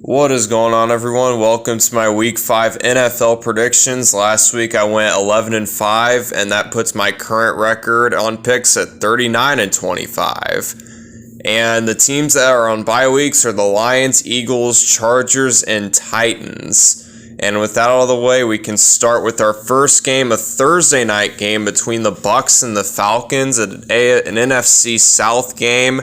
What is going on, everyone? Welcome to my Week 5 NFL predictions. Last week I went 11-5, and that puts my current record on picks at 39-25. And the teams that are on bye weeks are the Lions, Eagles, Chargers, and Titans. And with that out of the way, we can start with our first game, a Thursday night game between the Bucs and the Falcons, an NFC South game.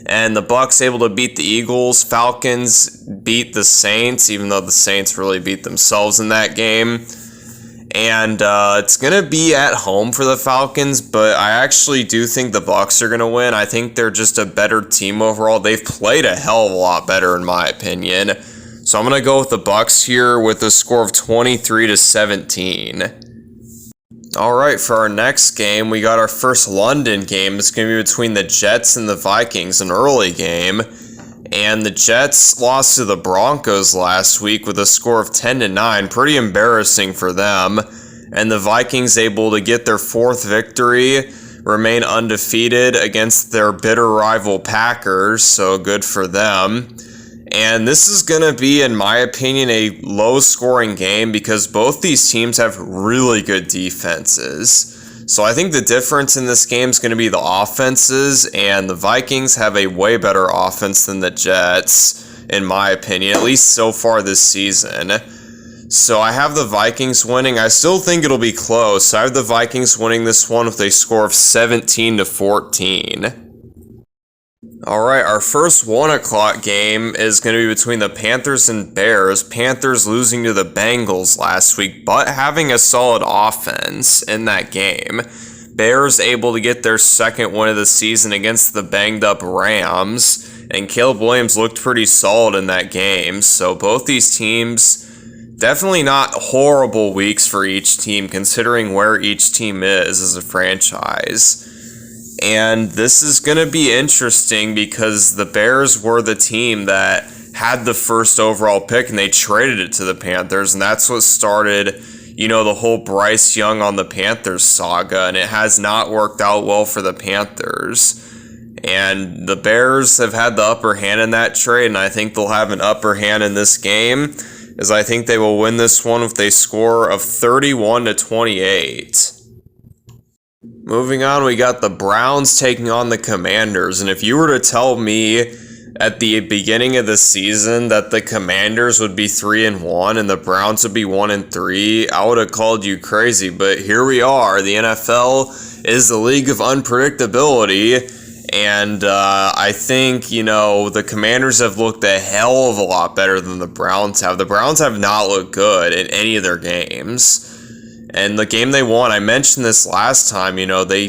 And the Bucs able to beat the Eagles. Falcons beat the Saints, even though the Saints really beat themselves in that game. And it's going to be at home for the Falcons, but I actually do think the Bucs are going to win. I think they're just a better team overall. They've played a hell of a lot better, in my opinion. So I'm going to go with the Bucs here with a score of 23-17. All right, for our next game, we got our first London game. It's going to be between the Jets and the Vikings, an early game. And the Jets lost to the Broncos last week with a score of 10-9. Pretty embarrassing for them. And the Vikings able to get their fourth victory, remain undefeated against their bitter rival Packers, so good for them. And this is going to be, in my opinion, a low-scoring game because both these teams have really good defenses. So I think the difference in this game is going to be the offenses, and the Vikings have a way better offense than the Jets, in my opinion, at least so far this season. So I have the Vikings winning. I still think it'll be close. I have the Vikings winning this one with a score of 17-14. Alright, our first 1 o'clock game is going to be between the Panthers and Bears. Panthers losing to the Bengals last week, but having a solid offense in that game. Bears able to get their second win of the season against the banged-up Rams, and Caleb Williams looked pretty solid in that game. So both these teams, definitely not horrible weeks for each team, considering where each team is as a franchise. And this is going to be interesting because the Bears were the team that had the first overall pick and they traded it to the Panthers. And that's what started, the whole Bryce Young on the Panthers saga. And it has not worked out well for the Panthers. And the Bears have had the upper hand in that trade. And I think they'll have an upper hand in this game, as I think they will win this one with a score of 31-28. Moving on, we got the Browns taking on the Commanders, and if you were to tell me at the beginning of the season that the Commanders would be 3-1 and the Browns would be 1-3, I would have called you crazy, but here we are. The NFL is the league of unpredictability, and I think, the Commanders have looked a hell of a lot better than the Browns have. The Browns have not looked good in any of their games. And the game they won, I mentioned this last time, they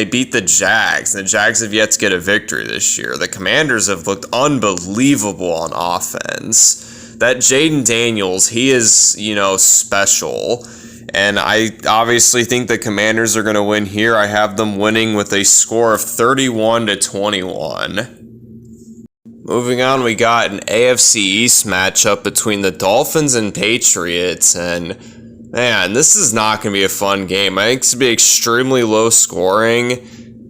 beat the Jags. The Jags have yet to get a victory this year. The Commanders have looked unbelievable on offense. That Jaden Daniels, he is, special. And I obviously think the Commanders are going to win here. I have them winning with a score of 31-21. Moving on, we got an AFC East matchup between the Dolphins and Patriots, and man, this is not going to be a fun game. I think it's going to be extremely low scoring.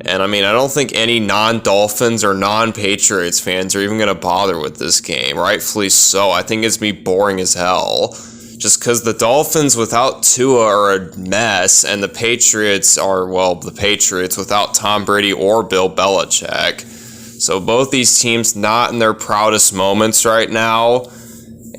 And I don't think any non-Dolphins or non-Patriots fans are even going to bother with this game. Rightfully so. I think it's going to be boring as hell. Just because the Dolphins without Tua are a mess, and the Patriots are, the Patriots without Tom Brady or Bill Belichick. So both these teams not in their proudest moments right now.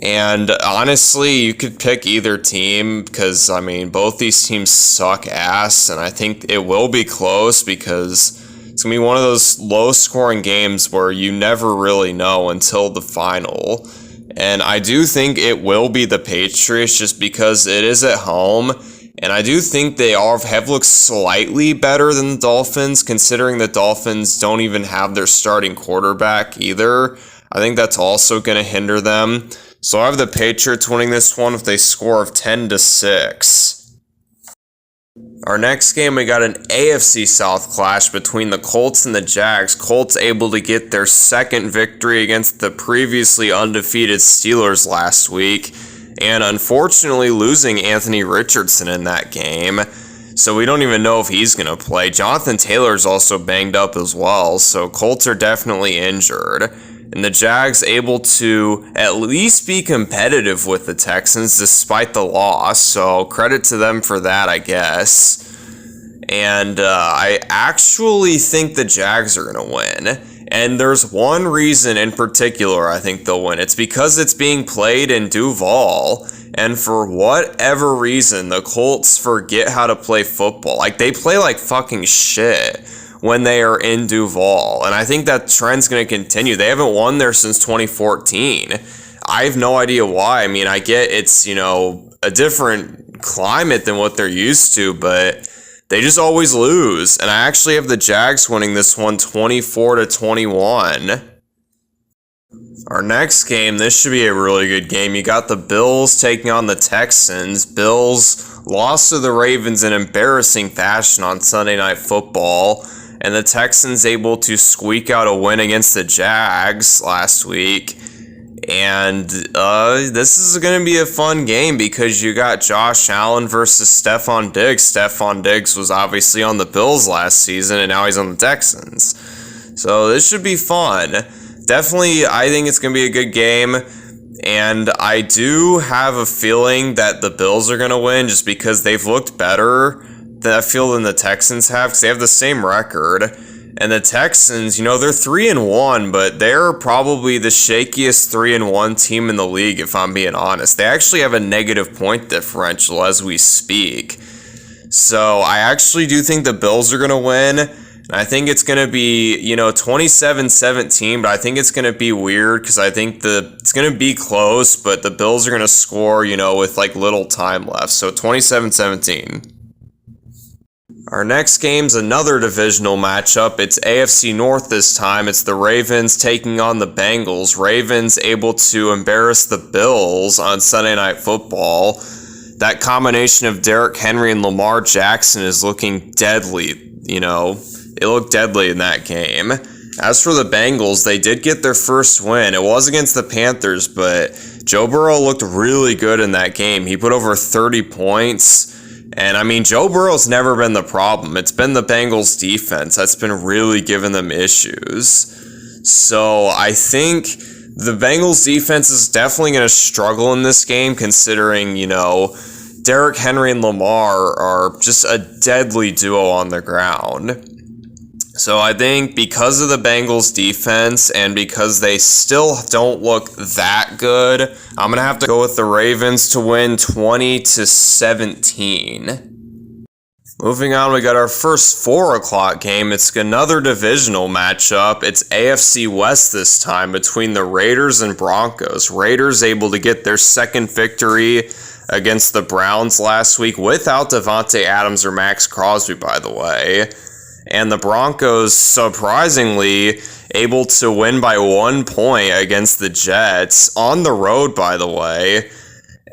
And honestly, you could pick either team because, both these teams suck ass. And I think it will be close because it's going to be one of those low-scoring games where you never really know until the final. And I do think it will be the Patriots just because it is at home. And I do think they have looked slightly better than the Dolphins, considering the Dolphins don't even have their starting quarterback either. I think that's also going to hinder them. So I have the Patriots winning this one with a score of 10-6. Our next game, we got an AFC South clash between the Colts and the Jags. Colts able to get their second victory against the previously undefeated Steelers last week, and unfortunately losing Anthony Richardson in that game. So we don't even know if he's going to play. Jonathan Taylor's also banged up as well, so Colts are definitely injured. And the Jags able to at least be competitive with the Texans despite the loss. So credit to them for that, I guess. And I actually think the Jags are going to win. And there's one reason in particular I think they'll win. It's because it's being played in Duval. And for whatever reason, the Colts forget how to play football. Like, they play like fucking shit when they are in Duval. And I think that trend's going to continue. They haven't won there since 2014. I have no idea why. I mean, I get it's, a different climate than what they're used to, but they just always lose. And I actually have the Jags winning this one 24-21. Our next game, this should be a really good game. You got the Bills taking on the Texans. Bills lost to the Ravens in embarrassing fashion on Sunday Night Football. And the Texans able to squeak out a win against the Jags last week. And this is going to be a fun game because you got Josh Allen versus Stefon Diggs. Stefon Diggs was obviously on the Bills last season, and now he's on the Texans. So this should be fun. Definitely, I think it's going to be a good game. And I do have a feeling that the Bills are going to win just because they've looked better than the Texans have, because they have the same record. And the Texans, they're 3-1, but they're probably the shakiest 3-1 team in the league, if I'm being honest. They actually have a negative point differential as we speak. So I actually do think the Bills are going to win. And I think it's going to be, 27-17, but I think it's going to be weird because I think it's going to be close, but the Bills are going to score, with like little time left. So 27-17. Our next game's another divisional matchup. It's AFC North this time. It's the Ravens taking on the Bengals. Ravens able to embarrass the Bills on Sunday Night Football. That combination of Derrick Henry and Lamar Jackson is looking deadly, It looked deadly in that game. As for the Bengals, they did get their first win. It was against the Panthers, but Joe Burrow looked really good in that game. He put over 30 points. And, Joe Burrow's never been the problem. It's been the Bengals' defense that's been really giving them issues. So I think the Bengals' defense is definitely going to struggle in this game, considering, Derrick Henry and Lamar are just a deadly duo on the ground. So I think because of the Bengals defense and because they still don't look that good, I'm going to have to go with the Ravens to win 20-17. Moving on, we got our first 4 o'clock game. It's another divisional matchup. It's AFC West this time between the Raiders and Broncos. Raiders able to get their second victory against the Browns last week without Davante Adams or Max Crosby, by the way. And the Broncos, surprisingly, able to win by 1 point against the Jets on the road, by the way.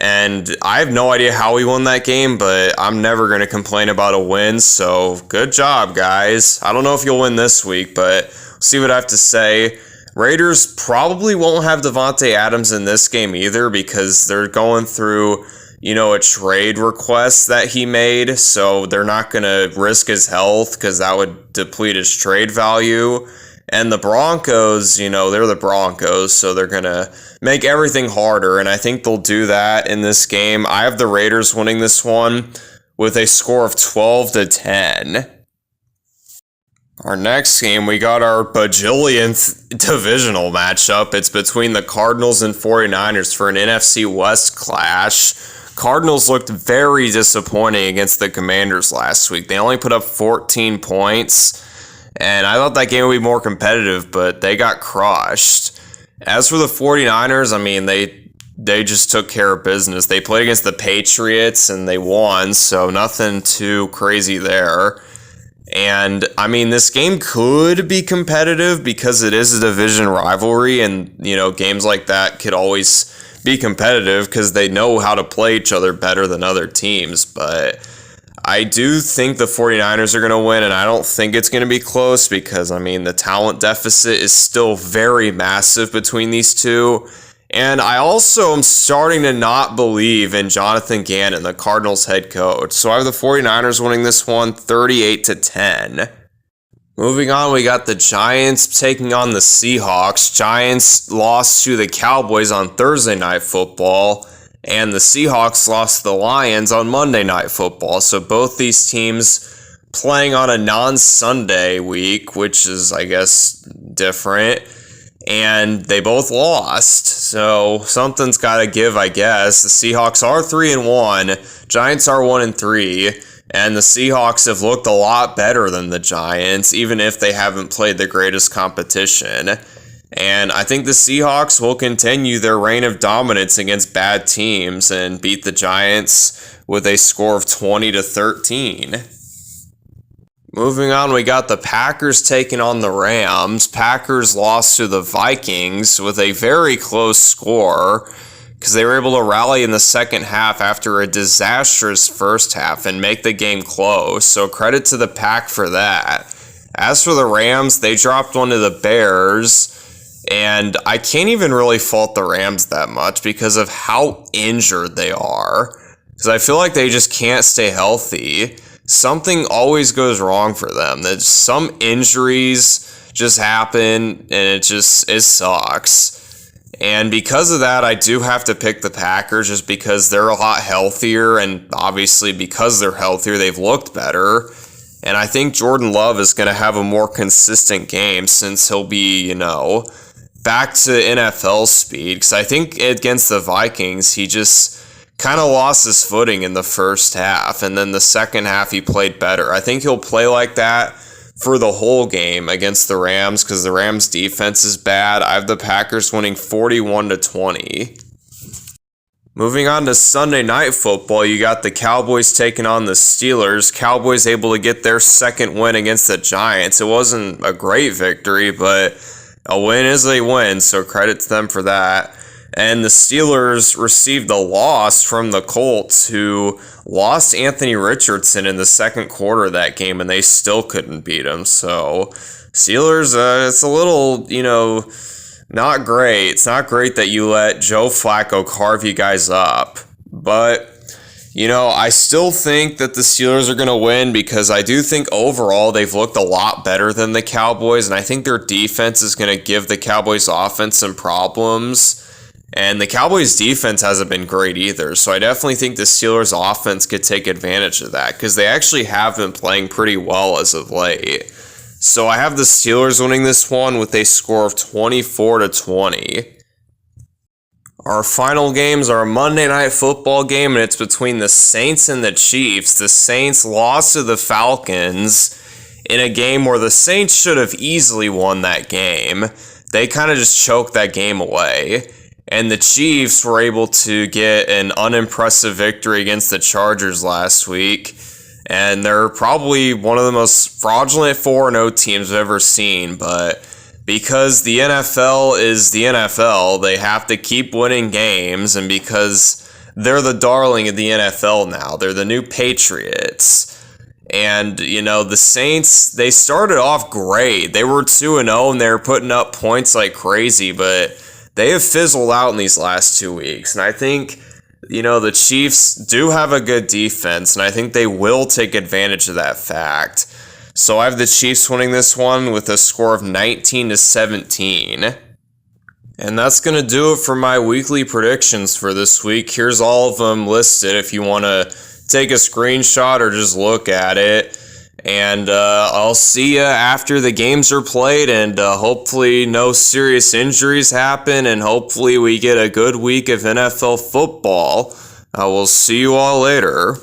And I have no idea how we won that game, but I'm never going to complain about a win. So good job, guys. I don't know if you'll win this week, but we'll see what I have to say. Raiders probably won't have Davante Adams in this game either because they're going through a trade request that he made, so they're not going to risk his health because that would deplete his trade value. And the Broncos, they're the Broncos, so they're going to make everything harder, and I think they'll do that in this game. I have the Raiders winning this one with a score of 12-10. Our next game, we got our bajillionth divisional matchup. It's between the Cardinals and 49ers for an NFC West clash. Cardinals looked very disappointing against the Commanders last week. They only put up 14 points, and I thought that game would be more competitive, but they got crushed. As for the 49ers, they just took care of business. They played against the Patriots, and they won, so nothing too crazy there. And, this game could be competitive because it is a division rivalry, and, games like that could always be competitive because they know how to play each other better than other teams. But I do think the 49ers are going to win, and I don't think it's going to be close because, the talent deficit is still very massive between these two. And I also am starting to not believe in Jonathan Gannon, the Cardinals head coach. So I have the 49ers winning this one 38-10. Moving on, we got the Giants taking on the Seahawks. Giants lost to the Cowboys on Thursday Night Football, and the Seahawks lost to the Lions on Monday Night Football. So both these teams playing on a non-Sunday week, which is, I guess, different, and they both lost. So something's got to give, I guess. The Seahawks are 3-1, Giants are 1-3. And the Seahawks have looked a lot better than the Giants, even if they haven't played the greatest competition. And I think the Seahawks will continue their reign of dominance against bad teams and beat the Giants with a score of 20-13. Moving on, we got the Packers taking on the Rams. Packers lost to the Vikings with a very close score, because they were able to rally in the second half after a disastrous first half and make the game close. So credit to the Pack for that. As for the Rams, they dropped one to the Bears, and I can't even really fault the Rams that much because of how injured they are. Because I feel like they just can't stay healthy. Something always goes wrong for them. That some injuries just happen, and it sucks. And because of that, I do have to pick the Packers just because they're a lot healthier, and obviously because they're healthier, they've looked better. And I think Jordan Love is going to have a more consistent game since he'll be, back to NFL speed. Because I think against the Vikings, he just kind of lost his footing in the first half, and then the second half he played better. I think he'll play like that for the whole game against the Rams because the Rams defense is bad. I have the Packers winning 41-20. Moving on to Sunday Night Football, you got the Cowboys taking on the Steelers. Cowboys able to get their second win against the Giants. It wasn't a great victory, but a win is a win, so credit to them for that. And the Steelers received a loss from the Colts, who lost Anthony Richardson in the second quarter of that game, and they still couldn't beat him. So, Steelers, it's a little, not great. It's not great that you let Joe Flacco carve you guys up. But, I still think that the Steelers are going to win because I do think overall they've looked a lot better than the Cowboys, and I think their defense is going to give the Cowboys offense some problems. And the Cowboys' defense hasn't been great either, so I definitely think the Steelers' offense could take advantage of that because they actually have been playing pretty well as of late. So I have the Steelers winning this one with a score of 24-20. Our final games are a Monday Night Football game, and it's between the Saints and the Chiefs. The Saints lost to the Falcons in a game where the Saints should have easily won that game. They kind of just choked that game away. And the Chiefs were able to get an unimpressive victory against the Chargers last week. And they're probably one of the most fraudulent 4-0 teams I've ever seen. But because the NFL is the NFL, they have to keep winning games. And because they're the darling of the NFL now, they're the new Patriots. And, the Saints, they started off great. They were 2-0 and they were putting up points like crazy, but they have fizzled out in these last 2 weeks. And I think, the Chiefs do have a good defense, and I think they will take advantage of that fact. So I have the Chiefs winning this one with a score of 19-17. And that's going to do it for my weekly predictions for this week. Here's all of them listed if you want to take a screenshot or just look at it. And I'll see you after the games are played, and hopefully no serious injuries happen, and hopefully we get a good week of NFL football. I will see you all later.